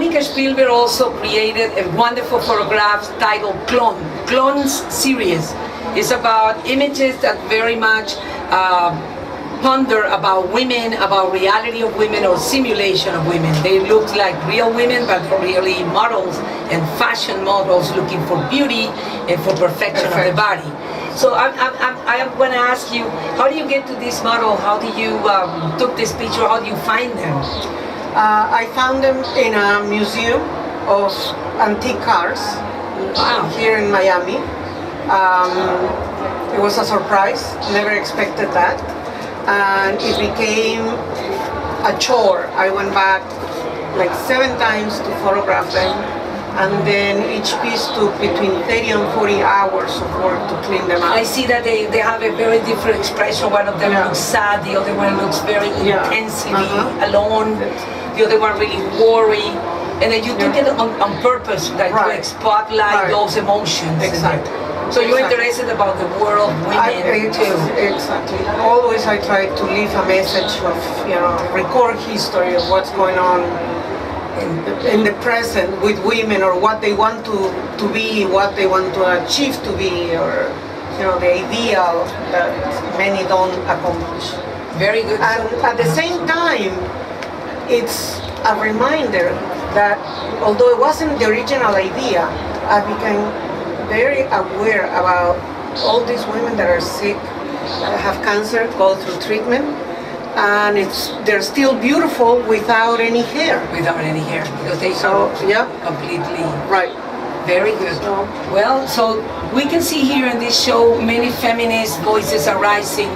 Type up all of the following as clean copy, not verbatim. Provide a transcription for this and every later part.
Annika Spielberg also created a wonderful photograph titled Clones Series. It's about images that very much ponder about women, about reality of women or simulation of women. They look like real women, but really models and fashion models looking for beauty and for perfection of the body. So I'm going to ask you, how do you get to this model? How do you took this picture? How do you find them? I found them in a museum of antique cars here in Miami. It was a surprise, never expected that. And it became a chore. I went back like 7 times to photograph them, and then each piece took between 30 and 40 hours of work to clean them up. I see that they have a very different expression. One of them looks sad, the other one looks very intensely alone, the other one really worried. And then you took it on purpose, like to spotlight those emotions. Exactly. So you're interested about the world, women too. Exactly. Always I try to leave a message of, record history of what's going on in the present with women, or what they want to be, what they want to achieve to be, or the ideal that many don't accomplish. Very good. And at the same time, it's a reminder that although it wasn't the original idea, I became very aware about all these women that are sick, that have cancer, go through treatment, and they're still beautiful without any hair. Without any hair, because they completely Very good. So we can see here in this show many feminist voices are rising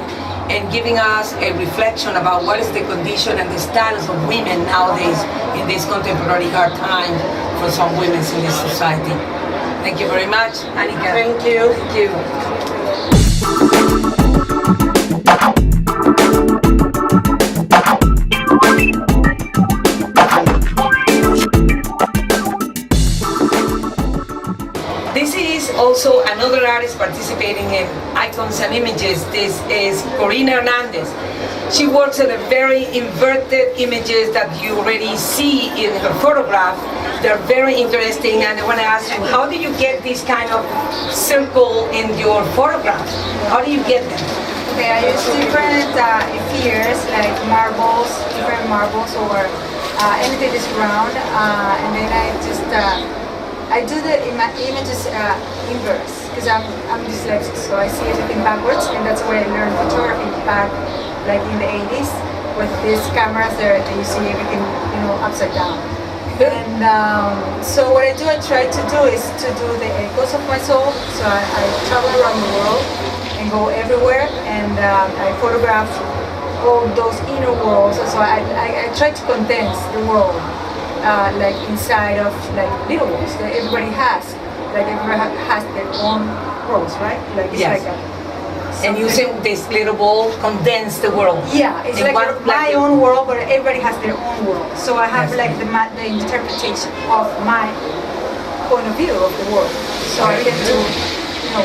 and giving us a reflection about what is the condition and the status of women nowadays in this contemporary hard time for some women in this society. Thank you very much, Annika. Thank you. Thank you. This is also another artist participating in Icons and Images. This is Corina Hernandez. She works at a very inverted images that you already see in her photograph. They're very interesting, and I want to ask you, how do you get this kind of circle in your photographs? How do you get them? Okay, I use different fears, like marbles, different marbles, or anything that's round, and then I do the images inverse, because I'm dyslexic, so I see everything backwards, and that's where I learned photography back, like in the 80s, with these cameras there that you see everything, upside down. And so what I try to do is to do the echoes of my soul. So I travel around the world and go everywhere, and I photograph all those inner worlds. So I try to condense the world, like inside of like little worlds that everybody has. Like everybody has their own worlds, right? Like it's like and using this little ball condense the world. Yeah, it's like my own world, but everybody has their own world. So I have like the interpretation of my point of view of the world. So I get to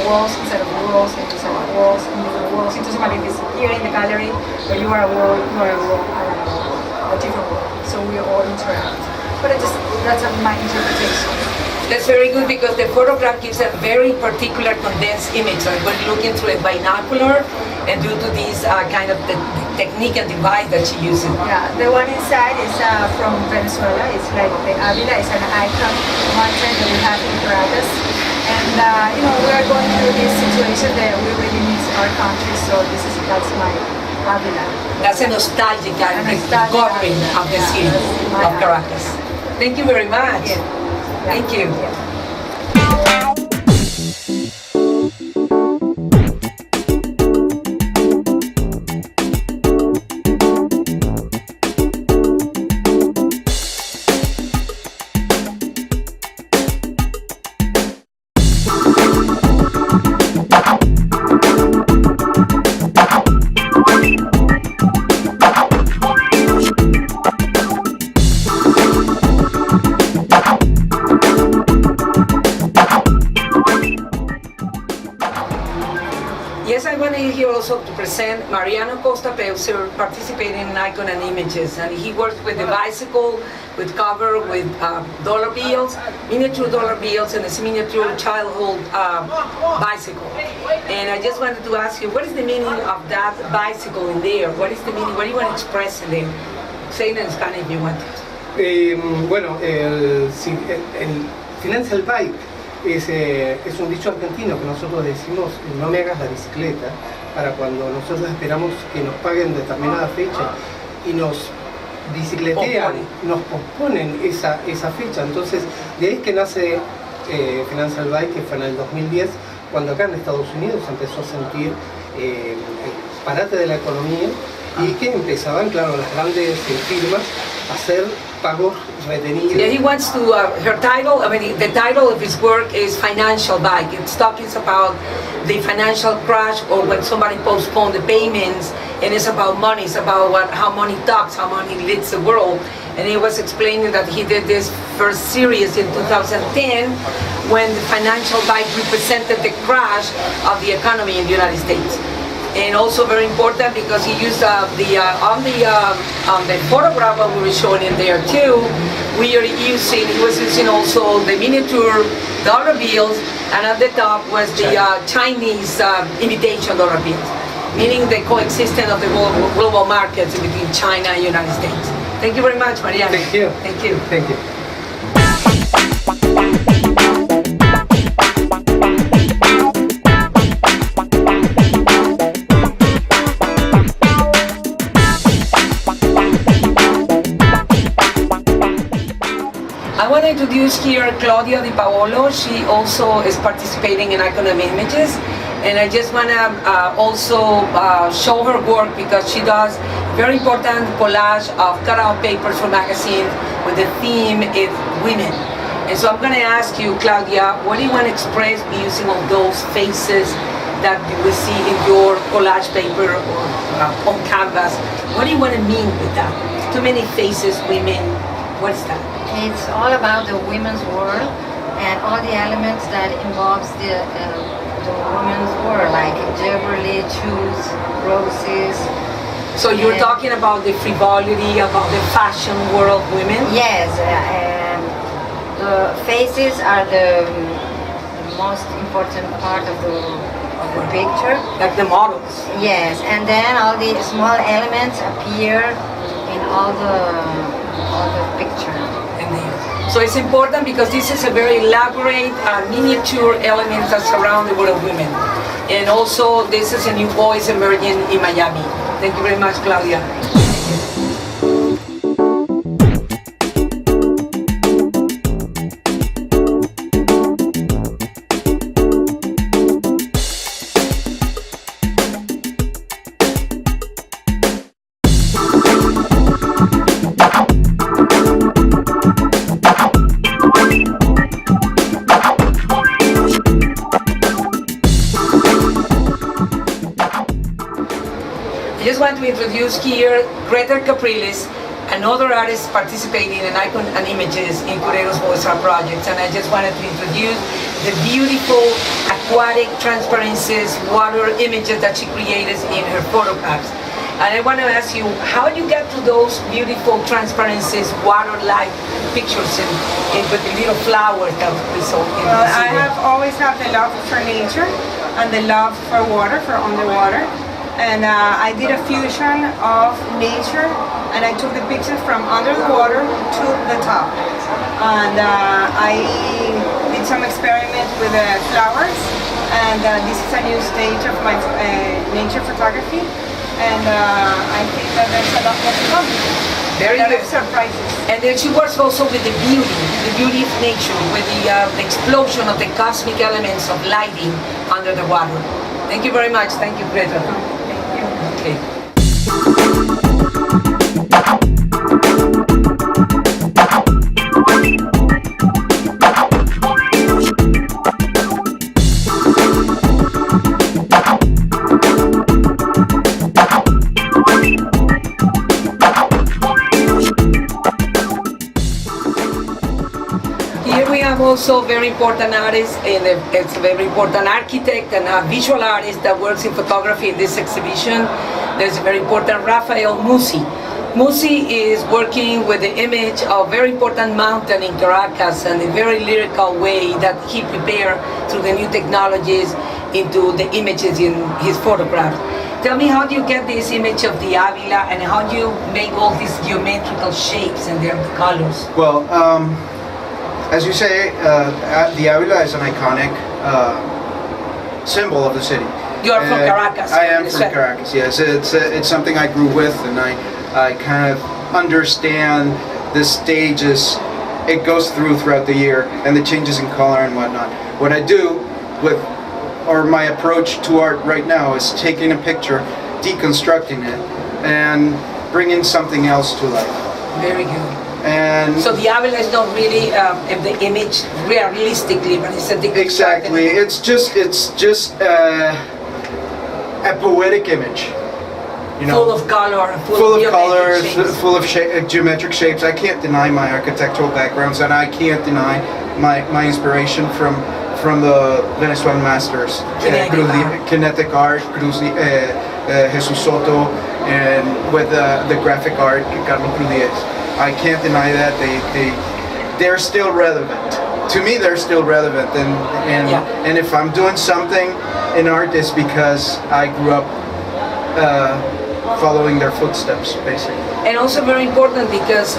walls inside of walls, inside of walls, into walls. It doesn't matter if it's here in the gallery, but you are a world, I am a world, a different world. So we all interact. But that's my interpretation. That's very good, because the photograph gives a very particular condensed image. So when looking through a binocular, and due to this kind of the technique and device that she uses. Yeah, the one inside is from Venezuela. It's like the Avila. It's an icon mountain that we have in Caracas. And we are going through this situation that we really miss our country. So that's my Avila. That's a nostalgic recovering of the city of Caracas. Thank you very much. Thank you. also to present Mariano Costa Peuser participating in Icon and Images, and he works with the bicycle, with cover, with dollar bills, miniature dollar bills, and this miniature childhood bicycle. And I just wanted to ask you, what is the meaning of that bicycle in there? What is the meaning? What do you want to express in there? Say it in Spanish if you want. Bueno, el financial bike es un dicho argentino que nosotros decimos: no me hagas la bicicleta, para cuando nosotros esperamos que nos paguen determinada fecha y nos bicicletean, nos posponen esa fecha. Entonces, de ahí es que nace Financial Bike, que fue en el 2010, cuando acá en Estados Unidos empezó a sentir el parate de la economía y que empezaban, claro, las grandes firmas a hacer pagos retenidos. Yeah, he wants to, her title, I mean, the title of his work is Financial Bike. It's talking about the financial crash, or when somebody postponed the payments, and it's about money, it's about how money talks, how money leads the world. And he was explaining that he did this first series in 2010 when the financial bike represented the crash of the economy in the United States. And also very important because he used on the photograph that we were showing in there too, he was using also the miniature dollar bills, and at the top was the Chinese imitation dollar bills, meaning the coexistence of the global markets between China and United States. Thank you very much, Mariana. Thank you. Thank you. Thank you. I want to introduce here Claudia Di Paolo. She also is participating in Icon and Images, and I just want to also show her work because she does very important collage of cutout papers for magazines with the theme is women. And so I'm going to ask you, Claudia, what do you want to express using all those faces that you will see in your collage paper or on canvas? What do you want to mean with that? Too many faces, women, what's that? It's all about the women's world and all the elements that involves the women's world, like jewelry, shoes, roses. So you're talking about the frivolity, about the fashion world women? Yes, the faces are the most important part of the picture. Like the models? Yes, and then all the small elements appear in all the picture. So it's important because this is a very elaborate miniature elements that surround the world of women. And also this is a new voice emerging in Miami. Thank you very much, Claudia. I just want to introduce here Curator Capriles, another artist participating in Icon and Images in Curator's Voice Art projects. And I just wanted to introduce the beautiful aquatic transparencies, water images that she created in her photographs. And I want to ask you, how do you get to those beautiful transparencies, water-like pictures with the little flowers that we saw in Well, the I scene? have always had the love for nature and the love for water, for underwater. And I did a fusion of nature, and I took the picture from under the water to the top. And I did some experiments with the flowers, and this is a new stage of my nature photography. And I think that there's a lot more to come. Very a lot good. of surprises. And then she works also with the beauty of nature, with the explosion of the cosmic elements of lighting under the water. Thank you very much. Thank you, Greta. Okay. Here we have also very important artist, and it's a very important architect and a visual artist that works in photography in this exhibition. There's a very important Rafael Musi. Musi is working with the image of a very important mountain in Caracas and a very lyrical way that he prepared through the new technologies into the images in his photographs. Tell me, how do you get this image of the Avila and how do you make all these geometrical shapes and their colors? Well, as you say, the Avila is an iconic symbol of the city. You are from Caracas. I am from Caracas, yes. It's something I grew with, and I kind of understand the stages it goes throughout the year and the changes in color and whatnot. What I do with, or my approach to art right now, is taking a picture, deconstructing it, and bringing something else to life. Very good. And so the Avila is not really the image realistically, but it's a deconstructed. Exactly. It's just a poetic image. You know, full of color, full of colors, shapes. full of geometric shapes. I can't deny my architectural backgrounds, and I can't deny my inspiration from the Venezuelan masters. Kinetic art, Jesus Soto, and with the graphic art, Carlos Cruz. I can't deny that they're still relevant. To me, they're still relevant, and if I'm doing something in art, it's because I grew up following their footsteps, basically. And also very important because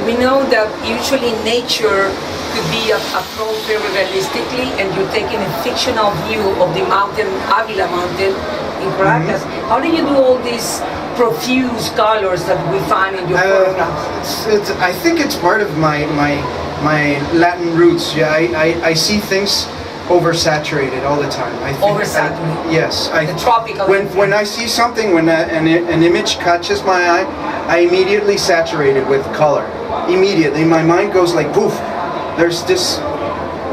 we know that usually nature could be approached very realistically, and you're taking a fictional view of the mountain, Avila mountain in Caracas. Mm-hmm. How do you do all these profuse colors that we find in your photographs? I think it's part of my Latin roots. Yeah, I see things oversaturated all the time. I think oversaturated. Yes. The tropical. When I see something, when an image catches my eye, I immediately saturate it with color. Immediately, my mind goes like poof. There's this,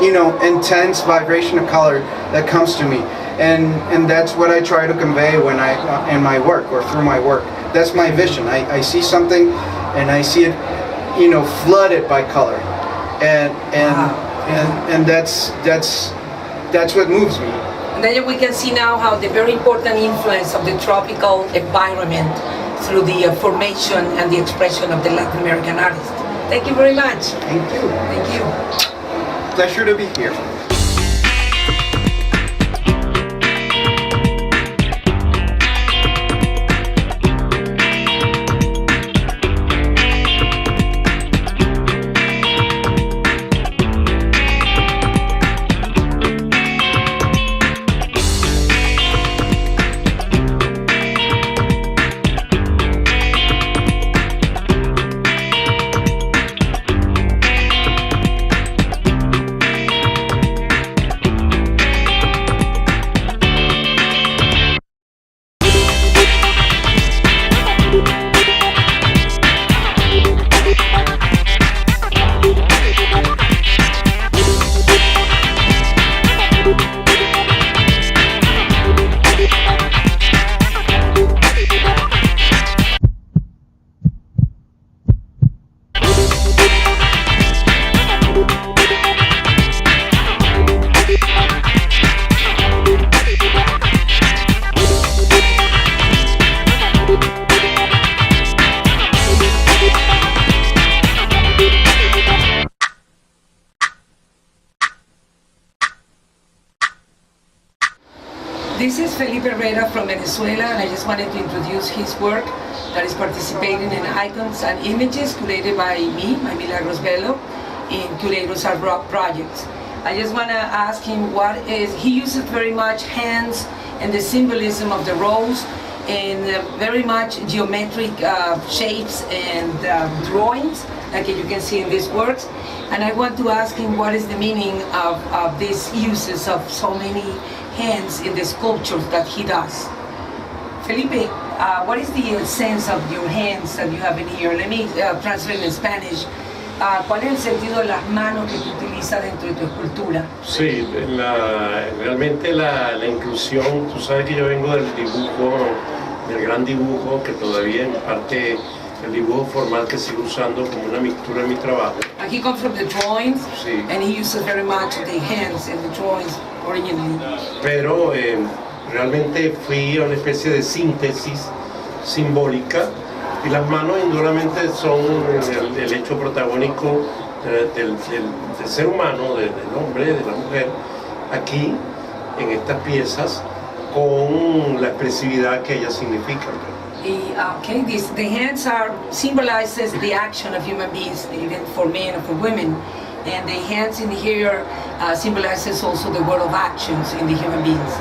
intense vibration of color that comes to me, and that's what I try to convey when in my work or through my work. That's my vision. I see something, and I see it, flooded by color, and that's what moves me. And then we can see now how the very important influence of the tropical environment through the formation and the expression of the Latin American artist. Thank you very much. Thank you. Thank you. Pleasure to be here. This is Felipe Herrera from Venezuela, and I just wanted to introduce his work that is participating in Icons and Images, curated by me, my Milagros Bello, in Curator's Art Projects. I just want to ask him he uses very much hands and the symbolism of the rose, and very much geometric shapes and drawings, like you can see in these works. And I want to ask him what is the meaning of these uses of so many hands in the sculptures that he does. Felipe, what is the sense of your hands that you have in here? Let me translate in Spanish. ¿Cuál es el sentido de las manos que tú utilizas dentro de tu escultura? Sí, realmente la inclusión, tú sabes que yo vengo del dibujo, del gran dibujo, que todavía en parte el dibujo formal que sigo usando como una mixtura en mi trabajo. He comes from the drawings, Sí. and he uses very much the hands and the drawings originally. Pero realmente fui a una especie de síntesis simbólica y las manos indudablemente son el hecho protagónico del ser humano, del hombre, de la mujer, aquí en estas piezas con la expresividad que ellas significan. The hands symbolizes the action of human beings, even for men and for women, and the hands in here symbolizes also the world of actions in the human beings.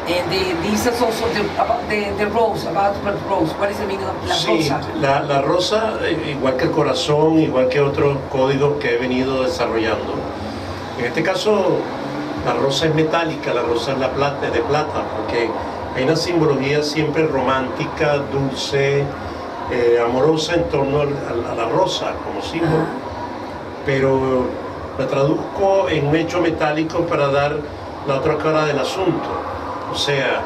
And this is also the rose, about the rose. What is the meaning of la Sí, rosa? la rosa, igual que el corazón, igual que otros códigos que he venido desarrollando. En este caso, la rosa es metálica, la rosa es de plata, porque hay una simbología siempre romántica, dulce, amorosa en torno a la rosa como símbolo. Pero la traduzco en un hecho metálico para dar la otra cara del asunto. O sea,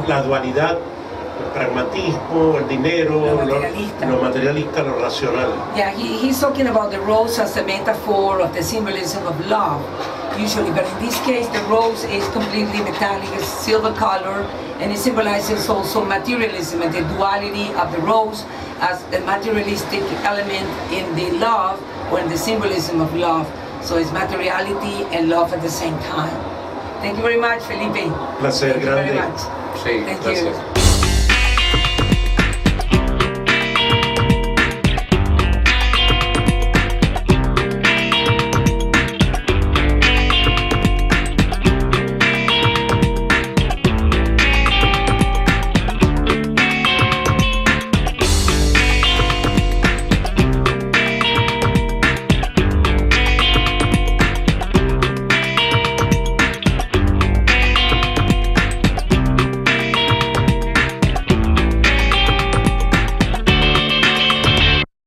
la dualidad, el pragmatismo, el dinero, lo materialista, lo racional. Yeah, he's talking about the rose as a metaphor of the symbolism of love, usually, but in this case the rose is completely metallic, it's silver color, and it symbolizes also materialism and the duality of the rose as a materialistic element in the love or in the symbolism of love. So it's materiality and love at the same time. Thank you very much, Felipe. Placer Thank you grande. very much. Sí, Thank gracias. you.